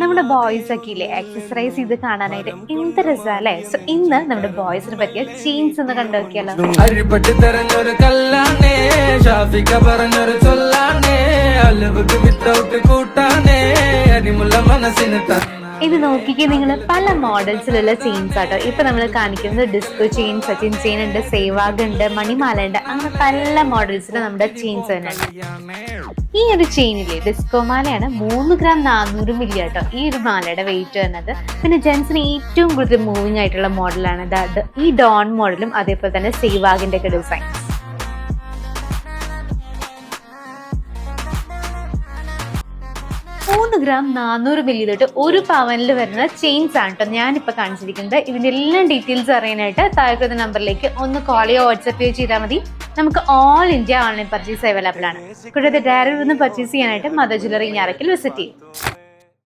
നമ്മുടെ ബോയ്സ് ഒക്കെ ഇല്ലേ എക്സസൈസ് ചെയ്ത് കാണാനായിട്ട് എന്ത് രസമല്ലേ. സോ ഇന്ന് നമ്മുടെ ബോയ്സിനെ പറ്റിയ ജീൻസ് ഒന്ന് കണ്ടു നോക്കിയാലോ. അരിപട്ടി തെരഞ്ഞൊരു കല്ലാണേ ഷാഫിക്ക പറഞ്ഞൊരു ചൊല്ലാണേ അലവുക്ക് വിത്തൗട്ട് കൂട്ടാനേ അരിമുള്ള മനസ്സിന് ഇത് നോക്കിക്കേ നിങ്ങൾ, പല മോഡൽസിലുള്ള ചെയിൻസ് ആട്ടോ ഇപ്പൊ നമ്മൾ കാണിക്കുന്നത്. ഡിസ്കോ ചെയിൻ, സച്ചിൻ ചെയിൻ ഉണ്ട്, സേവാഗ് ഉണ്ട്, മണിമാല ഉണ്ട്, അങ്ങനെ പല മോഡൽസിൽ നമ്മുടെ ചെയിൻസ് തന്നെ ഉണ്ട്. ഈ ഒരു ചെയിനില്ലേ ഡിസ്കോ മാലയാണ്. 3 ഗ്രാം 400 മില്ലി ആട്ടോ ഈ ഒരു മാലയുടെ വെയിറ്റ് വരുന്നത്. പിന്നെ ജെൻസിന് ഏറ്റവും കൂടുതൽ മൂവിങ് ആയിട്ടുള്ള മോഡലാണ് ഈ ഡോൺ മോഡലും അതേപോലെ തന്നെ സേവാഗിന്റെ ഒക്കെ ഡിസൈൻ. 3 ഗ്രാം 400 മില്ലി തൊട്ട് 1 പവനിൽ വരുന്ന ചെയിൻസ് ആണ് കേട്ടോ ഞാനിപ്പോൾ കാണിച്ചിരിക്കുന്നത്. ഇതിന്റെ എല്ലാം ഡീറ്റെയിൽസ് അറിയാനായിട്ട് താഴെ നമ്പറിലേക്ക് ഒന്ന് കോൾ ചെയ്യോ വാട്സ്ആപ്പ് ചെയ്താൽ മതി. നമുക്ക് all India online purchase available ആണ്. കൂടാതെ ഡയറക്റ്റ് ഒന്ന് പർച്ചേസ് ചെയ്യാനായിട്ട് മദർ ജ്വല്ലറി ഞാറക്കൽ വിസിറ്റ് ചെയ്യും.